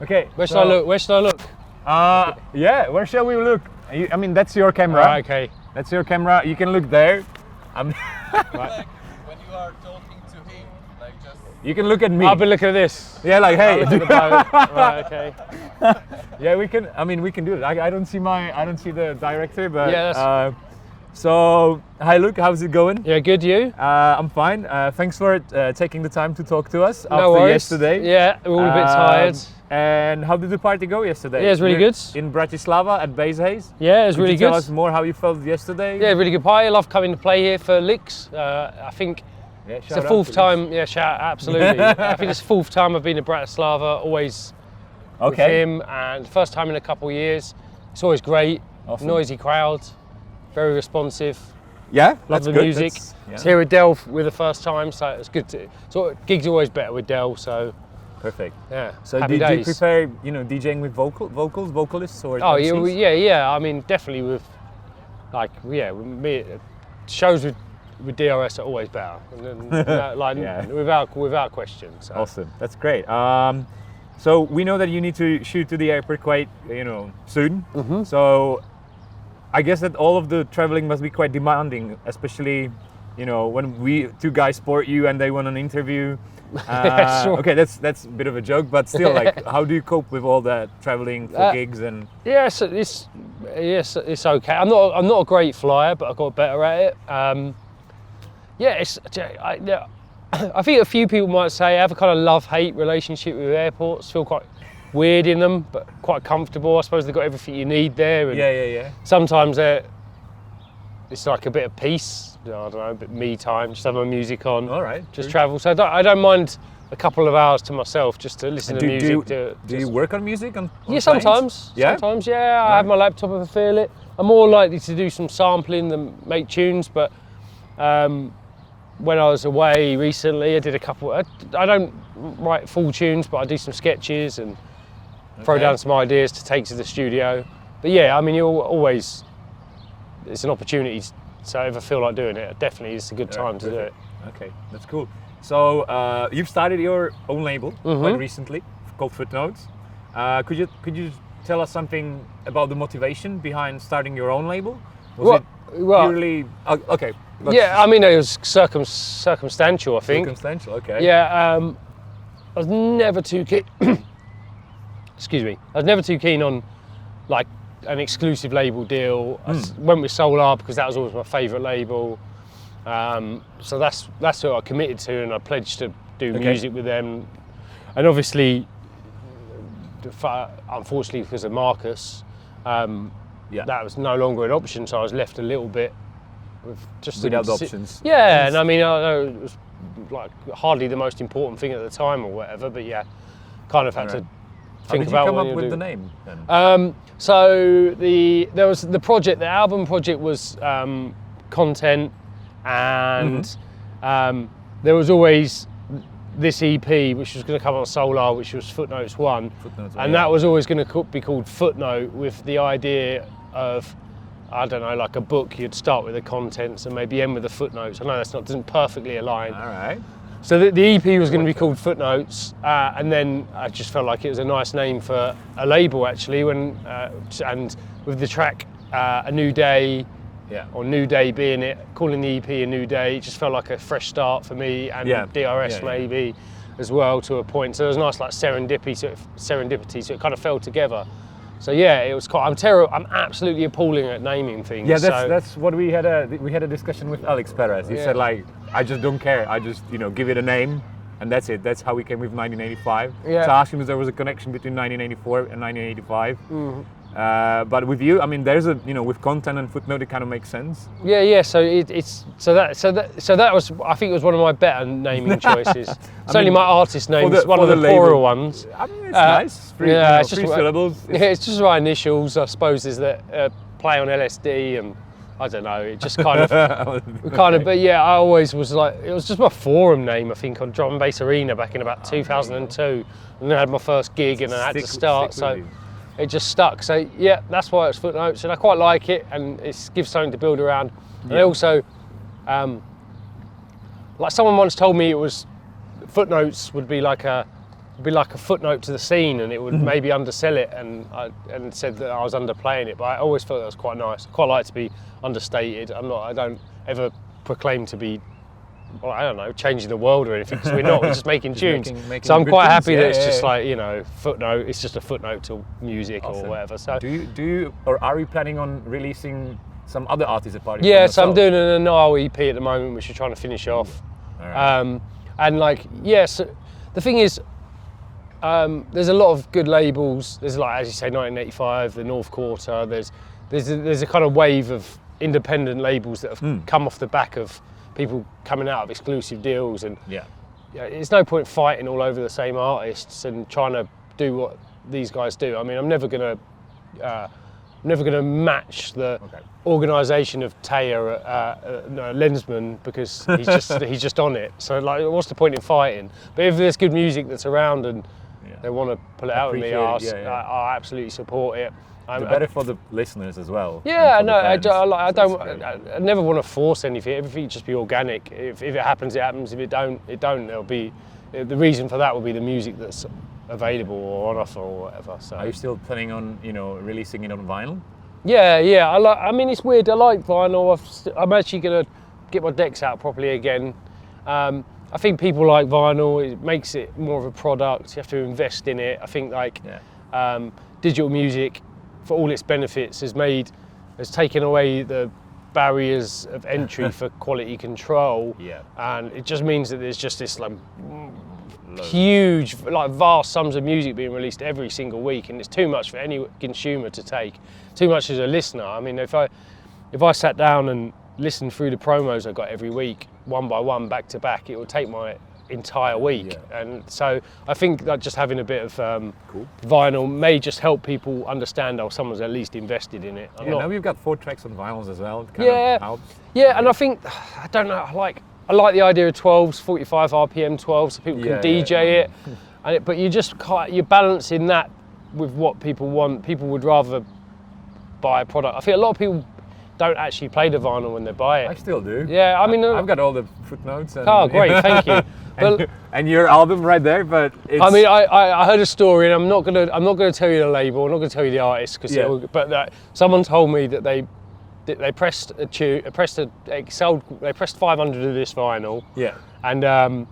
Okay. Where should I look? Where should I look? Yeah, where shall we look? I mean, that's your camera. Right, okay. That's your camera. You can look there. Right. Like when you are talking to him, like just. You can look at me. I'll be looking at this. Yeah, like hey. Right, okay. Yeah, we can. I mean, we can do it. I don't see the director, but Yeah, so hi, Luke. How's it going? Yeah, good. You? I'm fine. Thanks for taking the time to talk to us No after worries. yesterday. Yeah, we're all a bit tired. And how did the party go yesterday? Yeah, it was really You're good. In Bratislava at Bass Haze. Yeah, it was Could really you tell good. us more how you felt yesterday? Yeah, really good party. I love coming to play here for Licks. I think Yeah, it's the fourth time. Yeah, shout out, absolutely. I think it's the fourth time I've been to Bratislava. Always with him, and first time in a couple of years. It's always great. Awesome. Noisy crowd, very responsive. Yeah, Love that's the good. music. Yeah. So here with Del with the first time, so it's good to. So gigs are always better with Del, so Perfect. yeah. So happy do you days. prefer, DJing with vocalists or Oh MCs? yeah. I mean, definitely with with me, shows with DRS are always better, Yeah. without question. So. Awesome, that's great. So we know that you need to shoot to the airport quite, soon. Mm-hmm. So I guess that all of the traveling must be quite demanding, especially, when we two guys sport you and they want an interview. Yeah, sure. Okay, that's a bit of a joke, but still, like, how do you cope with all that traveling for gigs and? Yes, it's okay. I'm not a great flyer, but I got better at it. I think a few people might say I have a kind of love-hate relationship with airports. Feel quite weird in them, but quite comfortable. I suppose they've got everything you need there. And Yeah. sometimes it's like a bit of peace. I don't know, a bit me time. Just have my music on. All right. Just true. travel. So I don't mind a couple of hours to myself just to listen to music. Do you work on music? On Yeah, planes? sometimes. Yeah? Sometimes, yeah. I have my laptop if I feel it. I'm more likely to do some sampling than make tunes, but when I was away recently, I did a couple. I don't write full tunes, but I do some sketches and throw down some ideas to take to the studio. But yeah, I mean, it's an opportunity. So if I feel like doing it, definitely it's a good time to do it. Okay, that's cool. So you've started your own label quite recently, called Footnotes. Could you tell us something about the motivation behind starting your own label? Was it purely okay? Yeah, I mean it was circumstantial. I think. Circumstantial. Okay. Yeah, I was never too keen. Excuse me. I was never too keen on like an exclusive label deal. I went with Solar because that was always my favourite label. So that's what I committed to, and I pledged to do music with them. And obviously, unfortunately, because of Marcus, that was no longer an option. So I was left a little bit with just without options. Yeah, and I mean, I know it was like hardly the most important thing at the time or whatever, but yeah, kind of had to. How did you come up with the name then? So there was the project. The album project was content, and there was always this EP, which was going to come on Solar, which was Footnotes 1, and that was always going to be called Footnote, with the idea of, I don't know, like a book. You'd start with the contents and maybe end with the footnotes. I know doesn't perfectly align. All right. So the EP was going to be called Footnotes, and then I just felt like it was a nice name for a label actually. And with the track A New Day, or New Day being it, calling the EP A New Day, it just felt like a fresh start for me and DRS maybe as well to a point. So it was nice, like serendipity. So it kind of fell together. So yeah, it was quite. I'm absolutely appalling at naming things. Yeah, that's what we had a discussion with Alex Perez. He said like, I just don't care. I just give it a name, and that's it. That's how we came with 1985. Yeah. So I asked him if there was a connection between 1984 and 1985. But with you, I mean, there's a with content and Footnote, it kind of makes sense. Yeah. So that was, I think it was one of my better naming choices. It's only my artist name. It's one of the poorer ones. I mean, it's nice. It's three just syllables. Yeah, it's just my initials. I suppose is that play on LSD, and I don't know. It just kind of, But yeah, I always was like, it was just my forum name. I think on Drum and Bass Arena back in about 2002, and then I had my first gig, and I had to start. So it just stuck. So yeah, that's why it's Footnotes, and I quite like it, and it gives something to build around. And also, like someone once told me, it was Footnotes would be like be like a footnote to the scene, and it would maybe undersell it, and said that I was underplaying it. But I always felt that was quite nice. I quite like to be understated. I don't ever proclaim to be, well, I don't know, changing the world or anything, because we're not. We're just making tunes. Making so I'm quite tunes. happy that it's Yeah, just yeah. like, you know, footnote. It's just a footnote to music Awesome. or whatever. So do you or are you planning on releasing some other artists apart? yeah, from so I'm yourself? doing an Nile EP at the moment, which we're trying to finish off. All right. And like, yes, the thing is, there's a lot of good labels. There's like, as you say, 1985, the North Quarter. There's a kind of wave of independent labels that have come off the back of people coming out of exclusive deals, and Yeah. it's no point fighting all over the same artists and trying to do what these guys do. I mean, I'm never gonna match the organisation of Taya Lensman, because he's just on it. So like, what's the point in fighting? But if there's good music that's around and they want to pull it out of me, I absolutely support it. The better for the listeners as well. Yeah, and no, for the fans. I never want to force anything. Everything just be organic. If it happens, it happens. If it don't, it don't. There'll be the reason for that will be the music that's available or on offer or whatever. So Are you still planning on, releasing it on vinyl? yeah. I mean, it's weird. I like vinyl. I'm actually gonna get my decks out properly again. I think people like vinyl. It makes it more of a product. You have to invest in it. I think digital music, for all its benefits, has taken away the barriers of entry for quality control. Yeah. And it just means that there's just this like huge, like vast sums of music being released every single week, and it's too much for any consumer to take. Too much as a listener. I mean, if I sat down and listened through the promos I got every week, one by one, back to back, it would take my entire week. And so I think that just having a bit of vinyl may just help people understand how someone's at least invested in it. Now we've got 4 tracks on vinyls as well. It kind of helps. Yeah, and I think, I don't know, I like the idea of 12s, 45 RPM 12s, so people can DJ it. But you just can't, you're balancing that with what people want. People would rather buy a product. I think a lot of people don't actually play the vinyl when they buy it. I still do. Yeah, I mean, I've got all the footnotes. And, oh, great, thank you. and your album right there, but it's... I mean, I heard a story, and I'm not gonna tell you the label, I'm not gonna tell you the artist, but someone told me that they pressed a tune, they pressed 500 of this vinyl. Yeah. And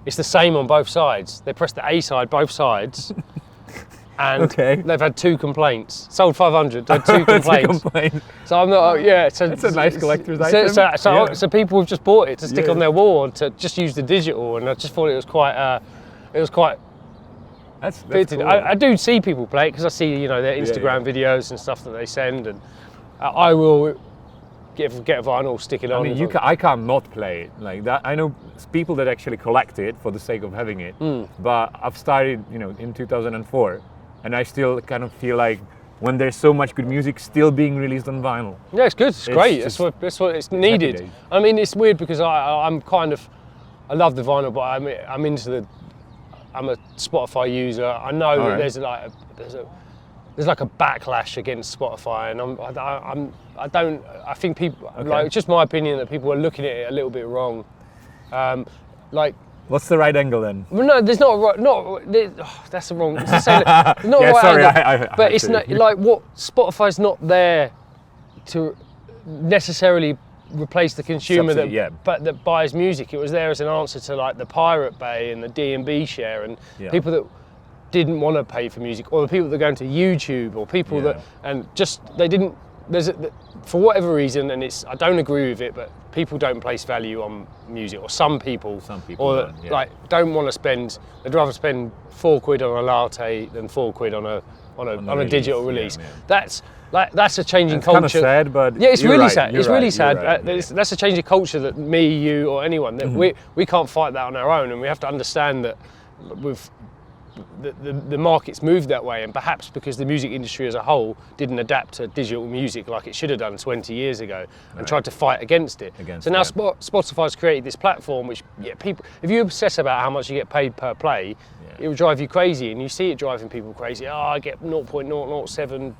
it's the same on both sides. They pressed the A side, both sides. And they've had 2 complaints. Sold 500, had 2 complaints. So I'm not, So it's a nice collector's item. So people have just bought it to stick on their wall, and to just use the digital, and I just thought it was quite. That's fitting. cool. I do see people play it, because I see their Instagram videos and stuff that they send, and I will get a vinyl, stick it on. I mean, I can't not play it like that. I know people that actually collect it for the sake of having it, but I've started, in 2004, and I still kind of feel like when there's so much good music still being released on vinyl. Yeah, it's good. It's great. That's what it's needed. I mean, it's weird because I love the vinyl, but I'm a Spotify user. I know that there's like a backlash against Spotify, and I think people, it's just my opinion that people are looking at it a little bit wrong. What's the right angle then? Well, no, there's not a right. That's the wrong. It's the same, not Yeah, right sorry, angle, but it's see. not like what Spotify's not there to necessarily replace the consumer that buys music. It was there as an answer to like the Pirate Bay and the D&B share, and people that didn't want to pay for music, or the people that are going to YouTube, or people that they didn't. For whatever reason, and I don't agree with it, but people don't place value on music, or some people don't want to spend. They'd rather spend £4 on a latte than £4 on a digital release. That's a changing culture. It's kind of sad, but yeah, it's really right, sad. It's really sad. Right, that's a change of culture that me, you, or anyone that we can't fight that on our own, and we have to understand that with. The market's moved that way, and perhaps because the music industry as a whole didn't adapt to digital music like it should have done 20 years ago, and tried to fight against it. So now Spotify's created this platform which people, if you obsess about how much you get paid per play, it will drive you crazy, and you see it driving people crazy. I get 0.007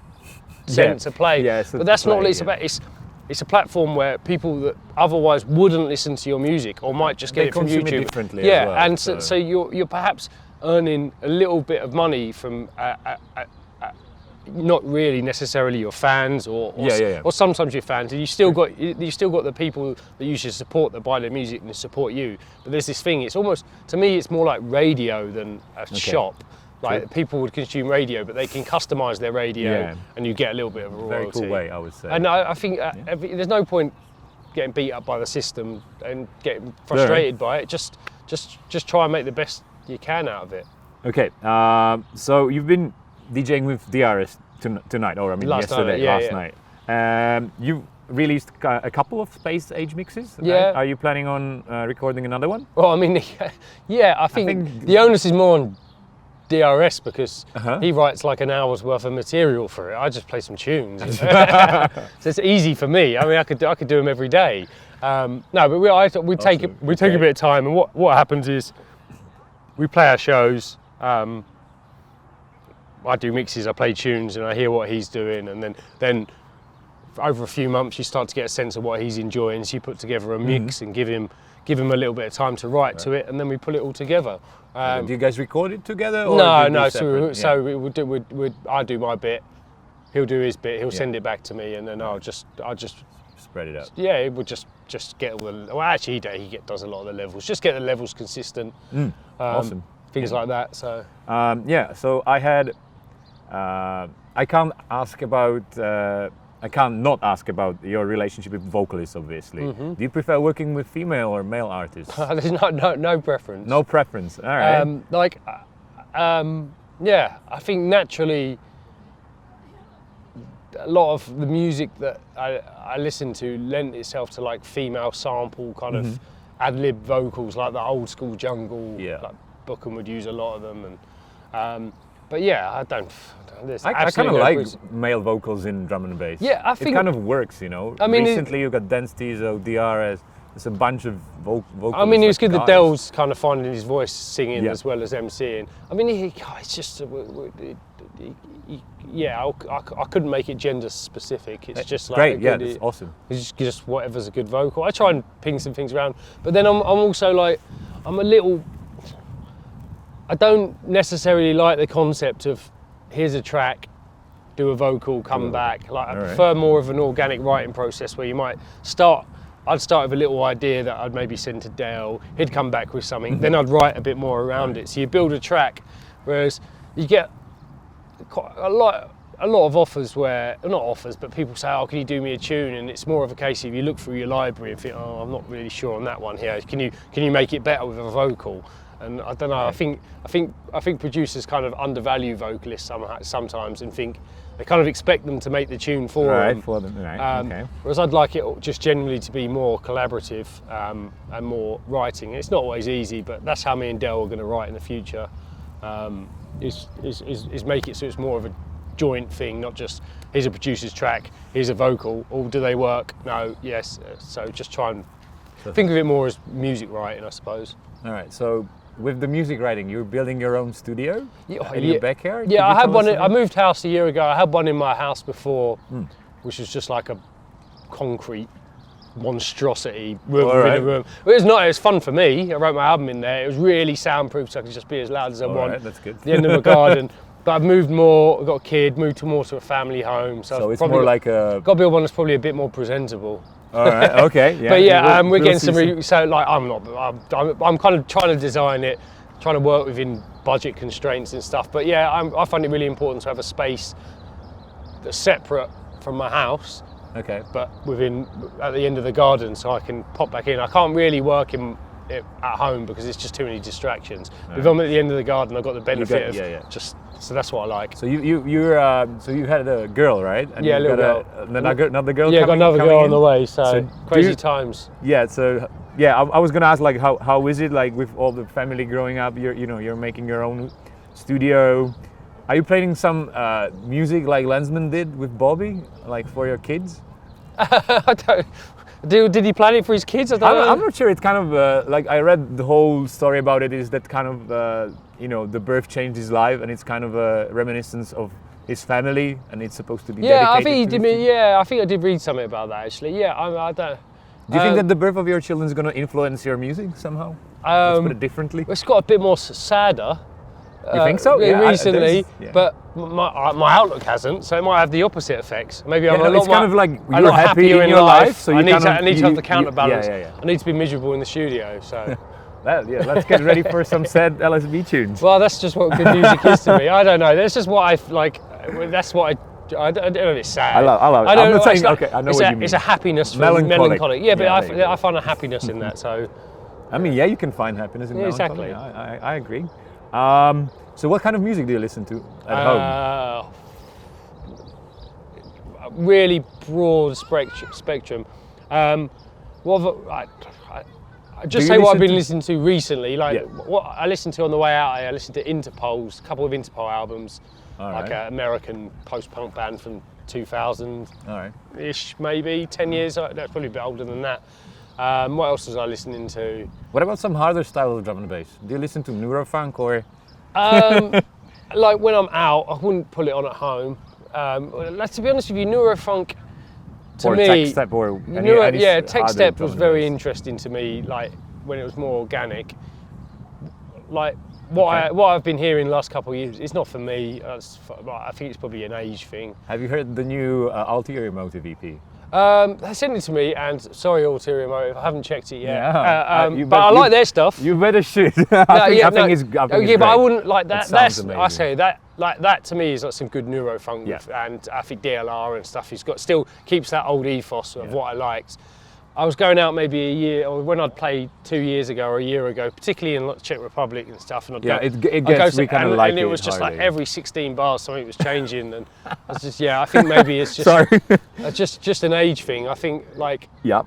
cents a play. But that's not what it's about. It's a platform where people that otherwise wouldn't listen to your music, or might just get it from YouTube. They consume it differently as well, and so you're perhaps earning a little bit of money from not really necessarily your fans or sometimes your fans, and you still got the people that you should support that buy their music and support you. But there's this thing, it's almost, to me, it's more like radio than a shop. Like people would consume radio, but they can customise their radio and you get a little bit of a royalty. Very cool way, I would say. And I think there's no point getting beat up by the system and getting frustrated by it. Just try and make the best you can out of it. Okay, so you've been DJing with DRS tonight, or I mean last night. You released a couple of Space Age mixes. Yeah. Are you planning on recording another one? Well, I mean, I think the onus is more on DRS because he writes like an hour's worth of material for it. I just play some tunes. So it's easy for me. I mean, I could do them every day. No, but we take a bit of time, and what happens is we play our shows. I do mixes, I play tunes, and I hear what he's doing, and then over a few months you start to get a sense of what he's enjoying. So you put together a mix and give him a little bit of time to write to it, and then we pull it all together. Do you guys record it together? Or No. So I do my bit, he'll do his bit, he'll send it back to me, and then I'll just spread it out. Yeah, it would just get all the. Well, actually, he does a lot of the levels. Just get the levels consistent. Awesome. Things like that. So. So I had. I can't not ask about your relationship with vocalists, obviously. Do you prefer working with female or male artists? There's no preference. No preference. All right. I think naturally a lot of the music that I listen to lent itself to like female sample kind of ad-lib vocals, like the old school jungle. Yeah. Like Bookham would use a lot of them, and but yeah, I kind of like male vocals in drum and bass. Yeah, I think it kind of works, you know. I mean, recently you got Dance Tizo, DRS. There's a bunch of vocals. I mean, it was good that Dell's kind of finding his voice singing as well as MCing. I mean, it's just, I couldn't make it gender specific. It's just like great. Yeah, that's awesome. It's just whatever's a good vocal. I try and ping some things around, but then I'm also like, I don't necessarily like the concept of here's a track, do a vocal, come back. Like I prefer more of an organic writing process where you might I'd start with a little idea that I'd maybe send to Dale, he'd come back with something, then I'd write a bit more around it. So you build a track, whereas you get quite a lot of offers where, not offers, but people say, oh, can you do me a tune? And it's more of a case of you look through your library and think, oh, I'm not really sure on that one here. Can you make it better with a vocal? And I don't know. I think producers kind of undervalue vocalists sometimes and think they kind of expect them to make the tune for them. Whereas I'd like it just generally to be more collaborative and more writing. It's not always easy, but that's how me and Del are going to write in the future. Is make it so it's more of a joint thing, not just here's a producer's track, here's a vocal. Or do they work? No. Yes. So just try and think of it more as music writing, I suppose. All right. So. With the music writing, you're building your own studio in your backyard? Yeah, I had one. I moved house a year ago. I had one in my house before, which was just like a concrete monstrosity room in a room. It was not. It was fun for me. I wrote my album in there. It was really soundproof, so I could just be as loud as I want. Right, that's good. At the end of my garden. But I've moved more. I've got a kid. Moved more to a family home. So it's more like a. Got to build one that's probably a bit more presentable. All right. Okay. Yeah. But yeah, we're getting some. So like, I'm kind of trying to design it, trying to work within budget constraints and stuff. But yeah, I find it really important to have a space that's separate from my house. Okay. But at the end of the garden, so I can pop back in. I can't really work in it at home because it's just too many distractions. If I'm at the end of the garden, I've got the benefit of just. So that's what I like. So you had a girl, right? And yeah, a little girl. Another girl. Yeah, got another girl on the way. So crazy times. Yeah. So yeah, I was gonna ask like how is it like with all the family growing up? You're making your own studio. Are you playing some music like Lensman did with Bobby, like for your kids? I don't. Did he plan it for his kids? I'm not sure. It's kind of like I read the whole story about it. Is that kind of the birth changed his life, and it's kind of a reminiscence of his family, and it's supposed to be. Yeah, I think he did. Yeah, I think I did read something about that actually. Yeah, I don't. Do you think that the birth of your children is going to influence your music somehow? Let's put it differently. It's got a bit more sadder. You think so? Recently, yeah. but my outlook hasn't, so it might have the opposite effects. Maybe I'm a lot it's kind of like a you're lot happy happier in your life, so I you need kind to of, have the counterbalance. Yeah. I need to be miserable in the studio. So, Let's get ready for some sad LSB tunes. well, that's just what good music is to me. I don't know. That's just what I like. That's what I don't know if it's sad. I love it. don't I'm not know, saying, it's like- okay, I know it's what a, you mean. It's a happiness for Melancholic. Yeah, but Yeah, there you go. I find a happiness in that. So, I mean, yeah, you can find happiness in melancholy. exactly. I agree. So what kind of music do you listen to at home? Really broad spectrum. I just Do say you what I've listen been to- listening to recently. Like Yeah. what I listened to on the way out. I listened to Interpol's, a couple of Interpol albums, All like right. an American post-punk band from 2000-ish, All right. maybe 10 years. That's probably a bit older than that. What else was I listening to? What about some harder style of drum and bass? Do you listen to neurofunk or? Like when I'm out, I wouldn't pull it on at home. To be honest with you, neurofunk to or me, tech step or any tech harder step drum was and very bass? interesting to me. Like when it was more organic. Like what I've been hearing the last couple of years, it's not for me. I think it's probably an age thing. Have you heard the new Ulterior Motive EP? They sent it to me, and sorry, Ulterior Motive, I haven't checked it yet. Yeah. But I like their stuff. You better shoot. I think it's but great. I wouldn't like that. It sounds That's amazing. I say that like that to me is like some good neurofunk, and I think DLR and stuff. He's got still keeps that old ethos of what I liked. I was going out maybe a year, or when I'd played 2 years ago or a year ago, particularly in like, Czech Republic and stuff. And it gets we kind of like and it. it was just like hardly. every 16 bars something was changing, and I was just I think maybe it's just Sorry. just an age thing. I think like Yeah.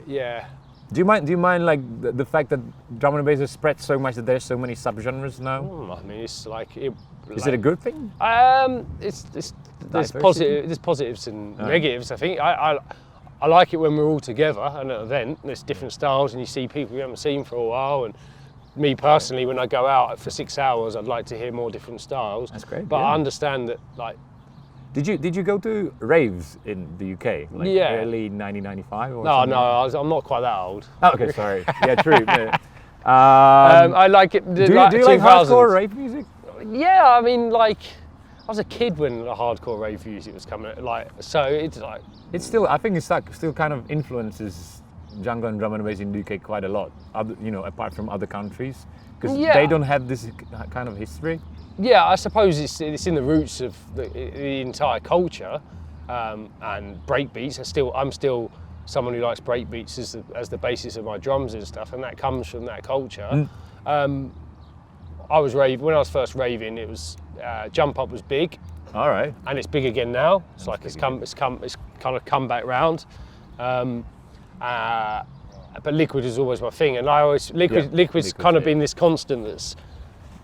yeah. Do you mind like the fact that drum and bass has spread so much that there's so many subgenres now? I mean, it's like it. Is it a good thing? It's there's Diversity? there's positives and negatives. I think I like it when we're all together at an event. There's different styles, and you see people you haven't seen for a while. And me personally, when I go out for 6 hours, I'd like to hear more different styles. That's great, But yeah. I understand that, like, Did you go to raves in the UK? Like Yeah. early 1995 or no, something? I'm not quite that old. Oh, okay, sorry. Yeah, true. Yeah. I like it. Do you like hardcore rave music? Yeah, I mean, like, I was a kid when the hardcore rave music was coming. Like, so it's like. It's still, I think it's like still kind of influences jungle and drum and bass in the UK quite a lot. Apart from other countries, because they don't have this kind of history. Yeah, I suppose it's in the roots of the entire culture, and breakbeats. I'm still someone who likes breakbeats as the basis of my drums and stuff, and that comes from that culture. When I was first raving, it was jump up was big. All right. And it's big again now. It's kind of come back round. But liquid is always my thing, and liquid's kind of been this constant that's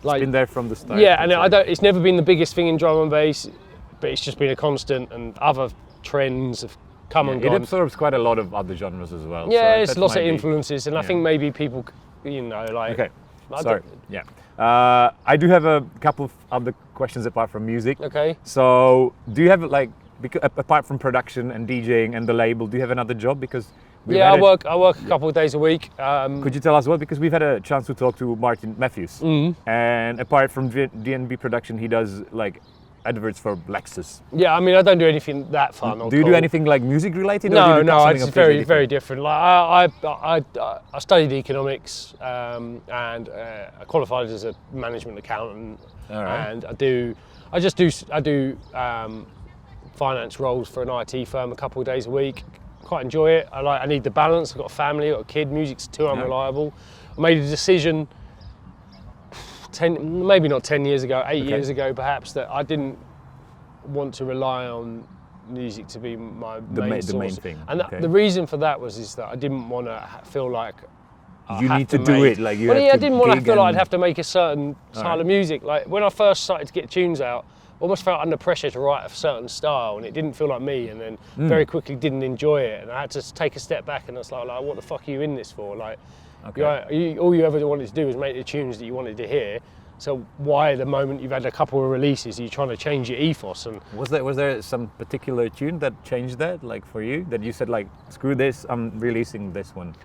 like Been there from the start. yeah, and it's never been the biggest thing in drum and bass, but it's just been a constant, and other trends have come and It gone. absorbs quite a lot of other genres as well. Yeah, so it's that lots of might be- influences, and I think maybe people, like. Okay. I Sorry. don't- Yeah. I do have a couple of other questions apart from music. Okay. So, do you have like, apart from production and DJing and the label, do you have another job? Because Yeah, I work a couple of days a week. Could you tell us what? Because we've had a chance to talk to Martin Matthews, and apart from DNB production, he does like adverts for Lexus. Yeah, I mean, I don't do anything that fun. or Do you do cool. anything like music related? or do No, you do no, something it's completely very different? very different. Like I studied economics and I qualified as a management accountant, All right. and I do finance roles for an IT firm a couple of days a week. Quite enjoy it. I need the balance. I've got a family, I've got a kid. Music's too unreliable. I made a decision. Maybe not 10 years ago, 8 years ago perhaps, that I didn't want to rely on music to be my main the main source. thing, And okay. the reason for that was that I didn't want to feel like I You have need to do make- it, like you Well, have yeah, I to didn't want to gig feel like I'd and- have to make a certain style of music. Like when I first started to get tunes out, I almost felt under pressure to write a certain style, and it didn't feel like me. And then very quickly didn't enjoy it, and I had to take a step back. And I was like, what the fuck are you in this for? Like, all you ever wanted to do was make the tunes that you wanted to hear. So why, the moment you've had a couple of releases, are you trying to change your ethos? And Was there some particular tune that changed that, like for you, that you said like, screw this, I'm releasing this one?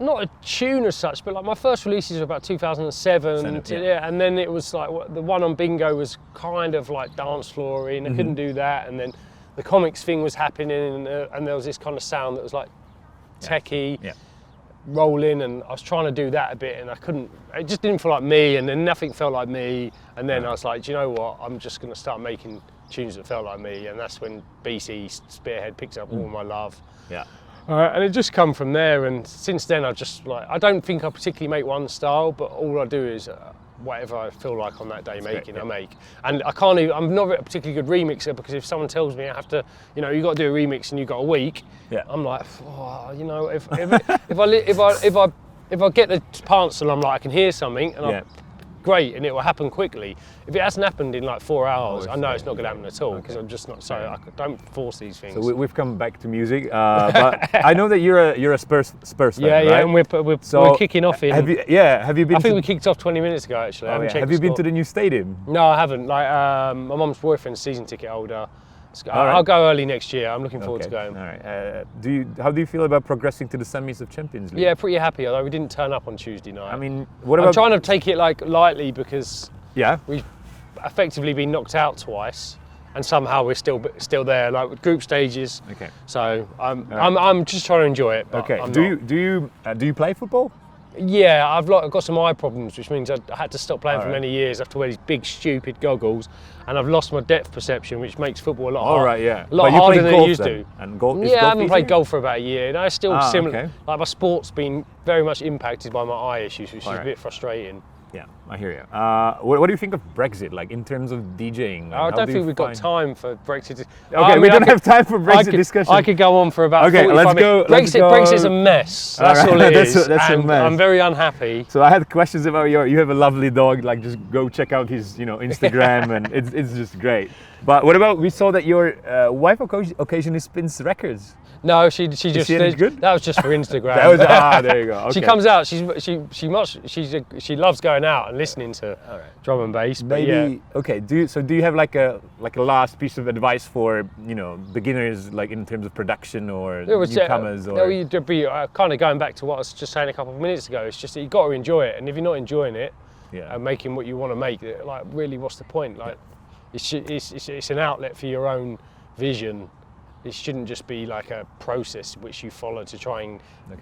not a tune as such, but like my first releases were about 2007. And then it was like the one on Bingo was kind of like dance floory, and I couldn't do that. And then the comics thing was happening, and there was this kind of sound that was like techie, rolling, and I was trying to do that a bit, and I couldn't. It just didn't feel like me, and then nothing felt like me. And then I was like, do you know what? I'm just going to start making tunes that felt like me, and that's when BC Spearhead picked up All My Love. Yeah. And it just come from there, and since then I just like, I don't think I particularly make one style, but all I do is whatever I feel like on that day making, I make. And I can't even, I'm not a particularly good remixer, because if someone tells me I have to, you know, you got to do a remix and you got a week, I'm like, oh, you know, if I get the parts and I'm like, I can hear something, and great, and it will happen quickly. If it hasn't happened in like 4 hours, I know it's not going to happen at all, because I'm just not. So I don't force these things. So we've come back to music, but I know that you're a Spurs fan, yeah, right? and we're kicking off in. Have you been? I think we kicked off 20 minutes ago actually. I haven't checked have you been to the new stadium? No, I haven't. Like my mum's boyfriend's season ticket holder. I'll go early next year. I'm looking forward to going. All right. How do you feel about progressing to the semis of Champions League? Yeah, pretty happy. Although we didn't turn up on Tuesday night. I mean, what about? I'm trying to take it like lightly, because yeah, we've effectively been knocked out twice, and somehow we're still there, like with group stages. Okay. So I'm just trying to enjoy it. But okay. I'm do you play football? Yeah, I've got some eye problems, which means I had to stop playing for many years. I have to wear these big, stupid goggles, and I've lost my depth perception, which makes football a lot harder. A lot harder than it used to. And golf? Yeah, I haven't played golf for about a year. And it's still similar. Okay. Like my sport's been very much impacted by my eye issues, which is a bit frustrating. Yeah, I hear you. What do you think of Brexit, like in terms of DJing? I don't think we've got time for Brexit. Okay, we don't have time for Brexit discussion. I could go on for about 45 let's go. Brexit's a mess. That's all it is. That's a mess. I'm very unhappy. So I had questions about you have a lovely dog, like just go check out his Instagram and it's just great. But what about, we saw that your wife occasionally spins records. No, she just did. Good? That was just for Instagram. There you go. Okay. She comes out. She loves going out and listening to drum and bass. Maybe okay. Do you have like a last piece of advice for beginners, like in terms of production or newcomers? You'd be kind of going back to what I was just saying a couple of minutes ago. It's just that you've got to enjoy it, and if you're not enjoying it, and making what you want to make, like really, what's the point? Like it's an outlet for your own vision. It shouldn't just be like a process which you follow to try and,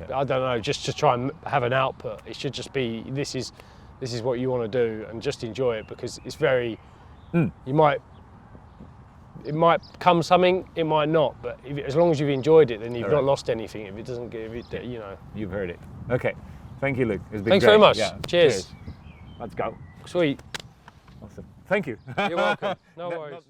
I don't know, just to try and have an output. It should just be, this is what you want to do, and just enjoy it, because it's very, it might come something, it might not, but as long as you've enjoyed it, then you've not lost anything. If it doesn't give it, You've heard it. Okay. Thank you, Luke. It's been Thanks great. very much. Yeah. Cheers. Let's go. Sweet. Awesome. Thank you. You're welcome. No worries.